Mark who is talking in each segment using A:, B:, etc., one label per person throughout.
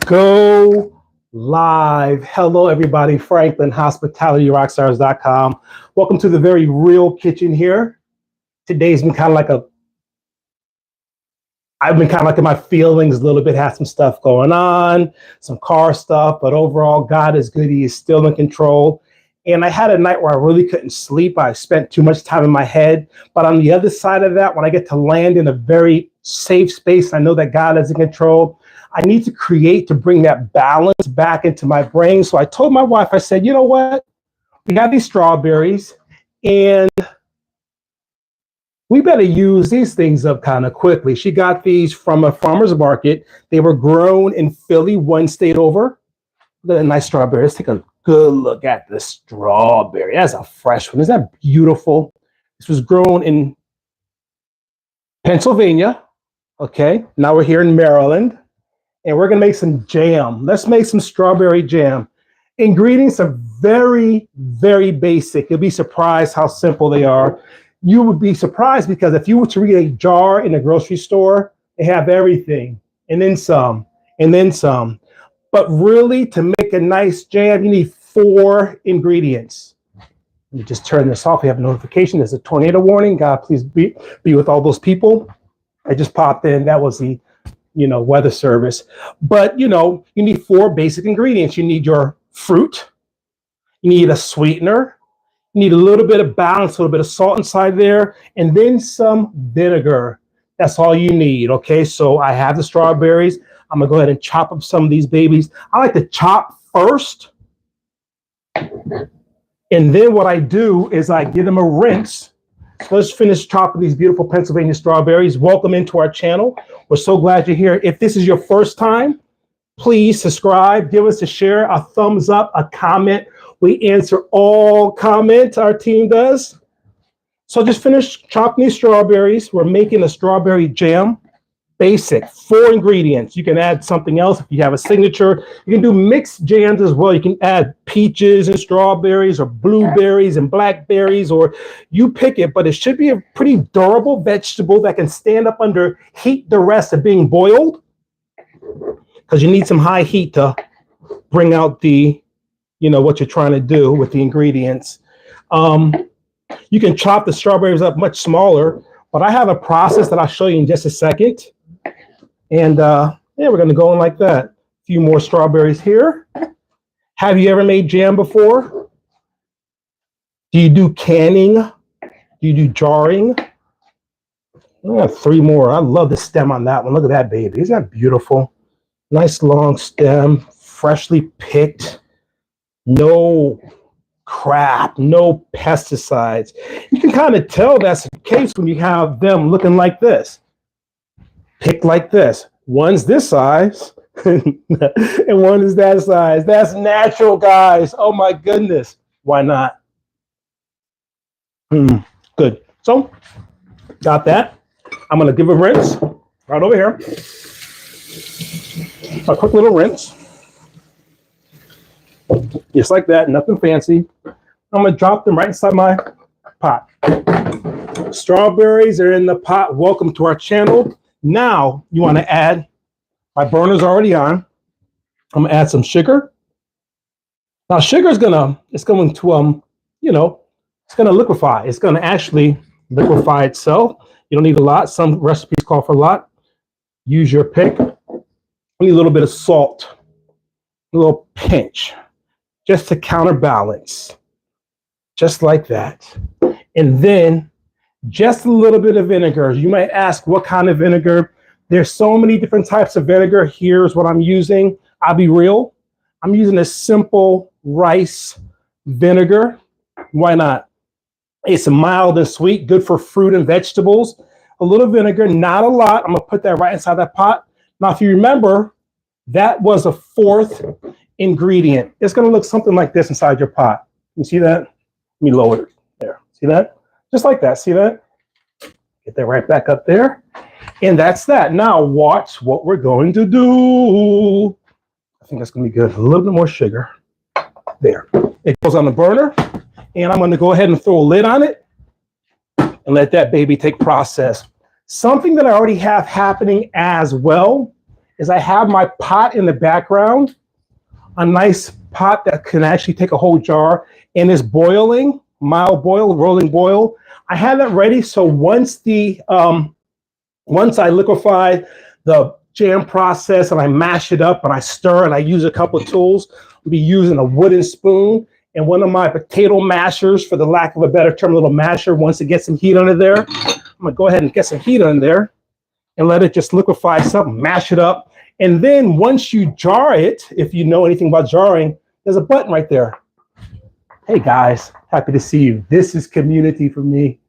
A: Go live. Hello, everybody. Franklin, hospitalityrockstars.com. Welcome to the very real kitchen here. Today's been kind of like I've been kind of like in my feelings a little bit, had some stuff going on, some car stuff, but overall, God is good. He is still in control. And I had a night where I really couldn't sleep. I spent too much time in my head. But on the other side of that, when I get to land in a very safe space, I know that God is in control. I need to create to bring that balance back into my brain. So I told my wife, I said, you know what? We got these strawberries and we better use these things up kind of quickly. She got these from a farmer's market. They were grown in Philly, one state over. Look at that nice strawberry. Let's take a good look at the strawberry. That's a fresh one. Isn't that beautiful? This was grown in Pennsylvania. Okay, now we're here in Maryland. And we're going to make some jam. Let's make some strawberry jam. Ingredients are very, very basic. You'll be surprised how simple they are. You would be surprised because if you were to read a jar in a grocery store, they have everything and then some, and then some. But really, to make a nice jam, you need 4 ingredients. Let me just turn this off. We have a notification. There's a tornado warning. God, please be with all those people. I just popped in. That was the weather service. But, you need 4 basic ingredients. You need your fruit. You need a sweetener. You need a little bit of balance, a little bit of salt inside there, and then some vinegar. That's all you need, okay? So I have the strawberries. I'm going to go ahead and chop up some of these babies. I like to chop first. And then what I do is I give them a rinse. So let's finish chopping these beautiful Pennsylvania strawberries. Welcome into our channel. We're so glad you're here. If this is your first time, please subscribe, give us a share, a thumbs up, a comment. We answer all comments, our team does. So just finish chopping these strawberries. We're making a strawberry jam. Basic, 4 ingredients. You can add something else if you have a signature. You can do mixed jams as well. You can add peaches and strawberries or blueberries and blackberries, or you pick it, but it should be a pretty durable vegetable that can stand up under heat duress of being boiled, because you need some high heat to bring out the, what you're trying to do with the ingredients. You can chop the strawberries up much smaller, but I have a process that I'll show you in just a second. And we're going to go in like that. A few more strawberries here. Have you ever made jam before? Do you do canning? Do you do jarring? I have 3 more. I love the stem on that one. Look at that baby. Isn't that beautiful? Nice long stem, freshly picked. No crap, no pesticides. You can kind of tell that's the case when you have them looking like this. Picked like this. One's this size and one is that size. That's natural, guys. Oh my goodness. Why not? Good. So, got that. I'm going to give a rinse right over here. A quick little rinse. Just like that. Nothing fancy. I'm going to drop them right inside my pot. Strawberries are in the pot. Welcome to our channel. Now you want to add, my burner's already on. I'm gonna add some sugar. Now sugar is it's going to liquefy. It's gonna actually liquefy itself. You don't need a lot. Some recipes call for a lot. Use your pick. I need a little bit of salt, a little pinch, just to counterbalance, just like that. And then just a little bit of vinegar. You might ask, what kind of vinegar? There's so many different types of vinegar. Here's what I'm using. I'll be real. I'm using a simple rice vinegar. Why not? It's mild and sweet, good for fruit and vegetables. A little vinegar, not a lot. I'm going to put that right inside that pot. Now, if you remember, that was a 4th ingredient. It's going to look something like this inside your pot. You see that? Let me lower it. There. See that? Just like that. See that? Get that right back up there. And that's that. Now watch what we're going to do. I think that's going to be good. A little bit more sugar. There. It goes on the burner. And I'm going to go ahead and throw a lid on it and let that baby take process. Something that I already have happening as well is I have my pot in the background, a nice pot that can actually take a whole jar and is boiling, mild boil, rolling boil. I have that ready. So once I liquefy the jam process and I mash it up and I stir and I use a couple of tools, I'll be using a wooden spoon and one of my potato mashers, for the lack of a better term, a little masher. Once it gets some heat under there, I'm gonna go ahead and get some heat under there and let it just liquefy some, mash it up. And then once you jar it, if you know anything about jarring, there's a button right there. Hey guys, happy to see you. This is community for me.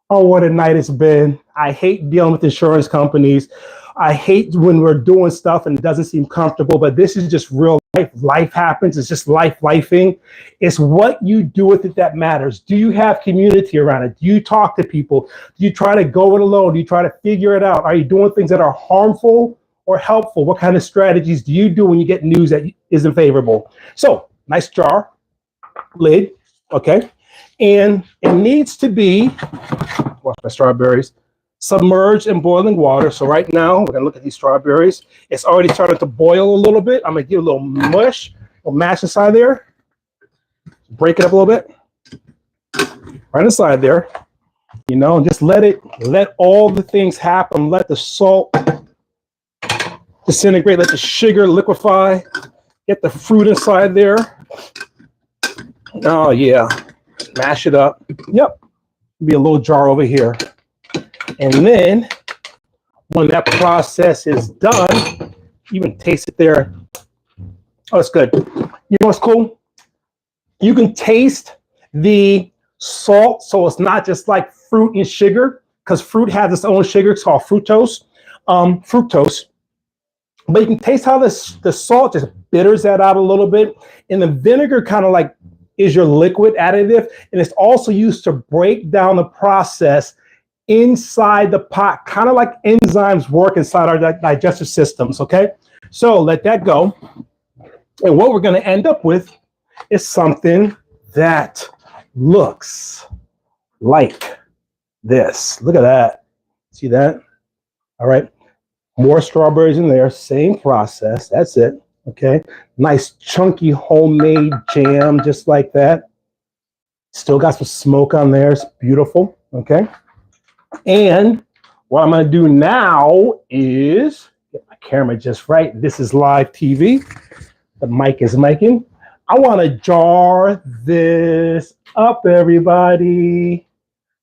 A: Oh, what a night it's been. I hate dealing with insurance companies. I hate when we're doing stuff and it doesn't seem comfortable, but this is just real life. Life happens. It's just lifing. It's what you do with it that matters. Do you have community around it? Do you talk to people? Do you try to go it alone? Do you try to figure it out? Are you doing things that are harmful or helpful? What kind of strategies do you do when you get news that isn't favorable? So, nice jar, lid, okay? And it needs to be, watch my strawberries, submerged in boiling water. So right now, we're gonna look at these strawberries. It's already starting to boil a little bit. I'm gonna give a little mush, a little mash inside there. Break it up a little bit. Right inside there, you know, and just let all the things happen. Let the salt disintegrate, let the sugar liquefy, get the fruit inside there. Oh yeah. Mash it up. Yep. Be a little jar over here. And then when that process is done, you can taste it there. Oh, it's good. You know what's cool? You can taste the salt, so it's not just like fruit and sugar, because fruit has its own sugar. It's called fructose. But you can taste how the salt just bitters that out a little bit. And the vinegar kind of like is your liquid additive, and it's also used to break down the process inside the pot, kind of like enzymes work inside our digestive systems, okay? So let that go. And what we're gonna end up with is something that looks like this. Look at that. See that? All right. More strawberries in there, same process. That's it. Okay, nice chunky homemade jam, just like that. Still got some smoke on there. It's beautiful. Okay, and what I'm going to do now is get my camera just right. This is live TV. The mic is miking. I want to jar this up, everybody.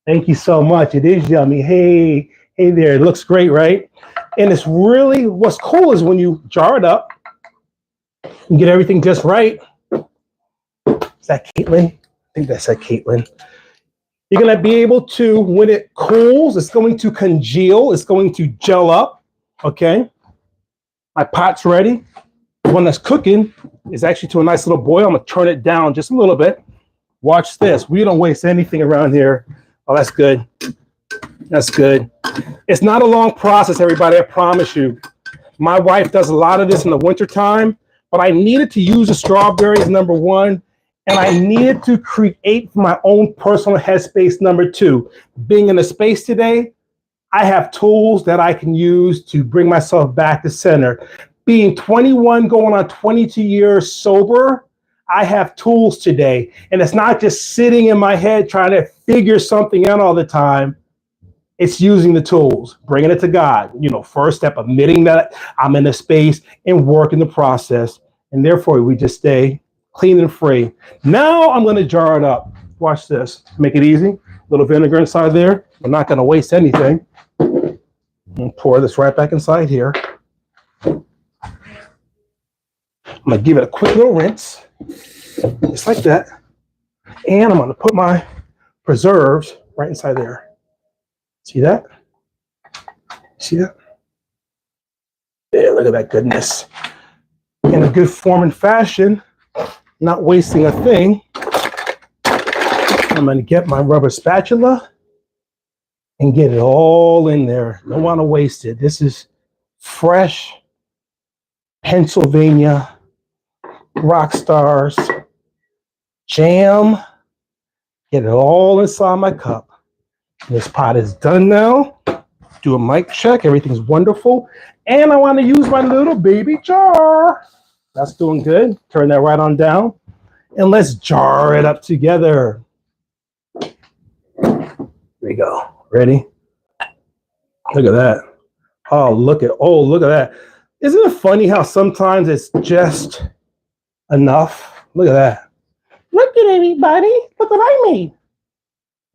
A: Thank you so much. It is yummy. Hey there. It looks great, right? And it's really, what's cool is when you jar it up, and get everything just right. Is that Caitlin? I think that's Caitlin. You're gonna be able to, when it cools, it's going to congeal, it's going to gel up, okay? My pot's ready. The one that's cooking is actually to a nice little boil. I'm gonna turn it down just a little bit. Watch this, we don't waste anything around here. Oh, that's good. That's good. It's not a long process, everybody, I promise you. My wife does a lot of this in the wintertime. But I needed to use the strawberries, number one, and I needed to create my own personal headspace, number two. Being in the space today, I have tools that I can use to bring myself back to center. Being 21, going on 22 years sober, I have tools today. And it's not just sitting in my head trying to figure something out all the time. It's using the tools, bringing it to God. You know, first step, admitting that I'm in a space and working the process. And therefore, we just stay clean and free. Now I'm going to jar it up. Watch this. Make it easy. A little vinegar inside there. I'm not going to waste anything. And pour this right back inside here. I'm going to give it a quick little rinse. Just like that. And I'm going to put my preserves right inside there. See that? See that? Yeah, look at that goodness. In a good form and fashion, not wasting a thing. I'm going to get my rubber spatula and get it all in there. Don't want to waste it. This is fresh Pennsylvania Rockstars jam. Get it all inside my cup. This pot is done now. Do a mic check. Everything's wonderful. And I want to use my little baby jar. That's doing good. Turn that right on down. And let's jar it up together. Here we go. Ready? Look at that. Look at that. Isn't it funny how sometimes it's just enough? Look at that. Look at everybody. Look what I made.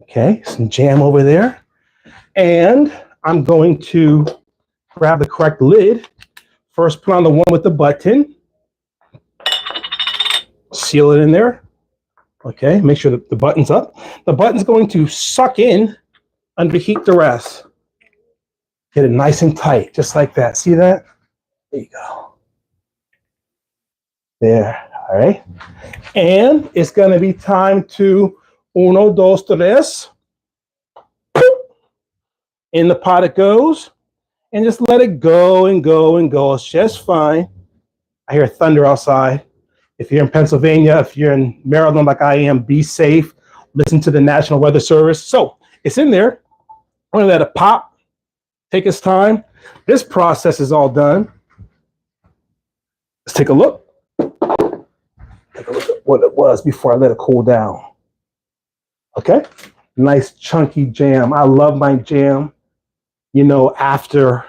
A: Okay, some jam over there. And I'm going to grab the correct lid. First, put on the one with the button. Seal it in there. Okay, make sure that the button's up. The button's going to suck in, underheat the rest. Get it nice and tight, just like that. See that? There you go. There, all right. And it's going to be time to uno, dos, tres. In the pot it goes. And just let it go and go and go. It's just fine. I hear thunder outside. If you're in Pennsylvania, if you're in Maryland like I am, be safe. Listen to the National Weather Service. So it's in there. I'm going to let it pop. Take its time. This process is all done. Let's take a look. Take a look at what it was before I let it cool down. Okay. Nice chunky jam. I love my jam. You know, after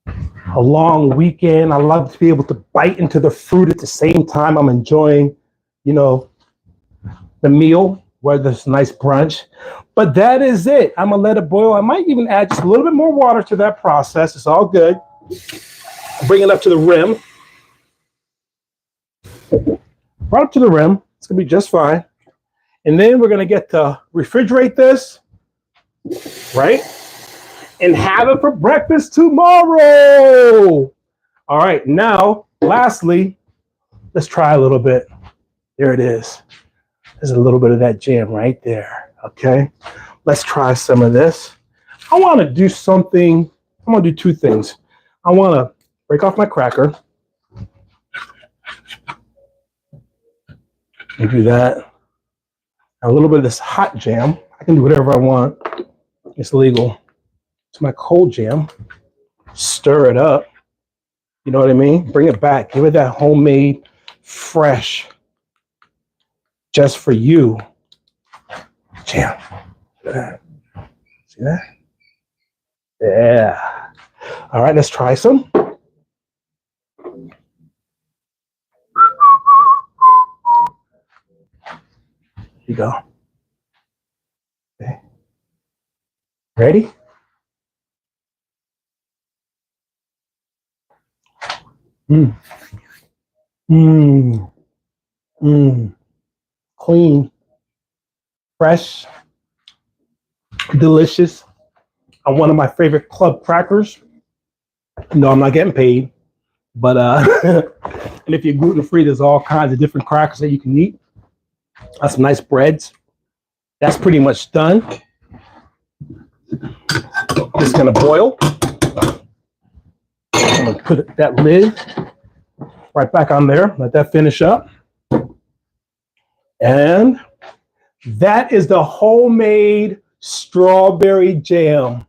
A: a long weekend, I love to be able to bite into the fruit at the same time I'm enjoying, you know, the meal, whether it's a nice brunch. But that is it. I'm going to let it boil. I might even add just a little bit more water to that process. It's all good. Bring it up to the rim. Right up to the rim. It's going to be just fine. And then we're going to get to refrigerate this, right? And have it for breakfast tomorrow. All right, now, lastly, let's try a little bit. There it is. There's a little bit of that jam right there, okay? Let's try some of this. I want to do something. I'm going to do two things. I want to break off my cracker. And do that. A little bit of this hot jam. I can do whatever I want. It's legal. It's my cold jam. Stir it up. You know what I mean? Bring it back. Give it that homemade, fresh, just for you jam. See that? Yeah. All right, let's try some. Here you go. Okay. Ready? Mmm. Mmm. Mmm. Clean. Fresh. Delicious. On one of my favorite club crackers. No, I'm not getting paid. But and if you're gluten-free, there's all kinds of different crackers that you can eat. That's some nice breads. That's pretty much done. It's gonna boil. I'm gonna put that lid right back on there. Let that finish up. And that is the homemade strawberry jam.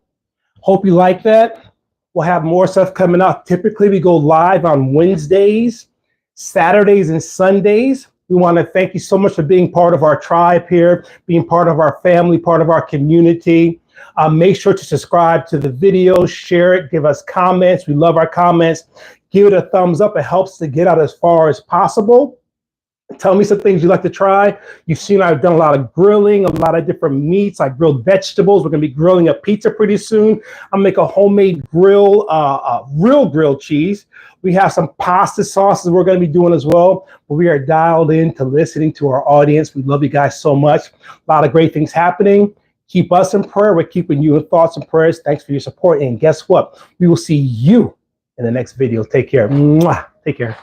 A: Hope you like that. We'll have more stuff coming up. Typically, we go live on Wednesdays, Saturdays, and Sundays. We want to thank you so much for being part of our tribe here, being part of our family, part of our community. Make sure to subscribe to the video, share it, give us comments. We love our comments. Give it a thumbs up. It helps to get out as far as possible. Tell me some things you'd like to try. You've seen I've done a lot of grilling, a lot of different meats. I grilled vegetables. We're going to be grilling a pizza pretty soon. I'll make a homemade real grilled cheese. We have some pasta sauces we're going to be doing as well. But we are dialed in to listening to our audience. We love you guys so much. A lot of great things happening. Keep us in prayer. We're keeping you in thoughts and prayers. Thanks for your support. And guess what? We will see you in the next video. Take care. Mwah. Take care.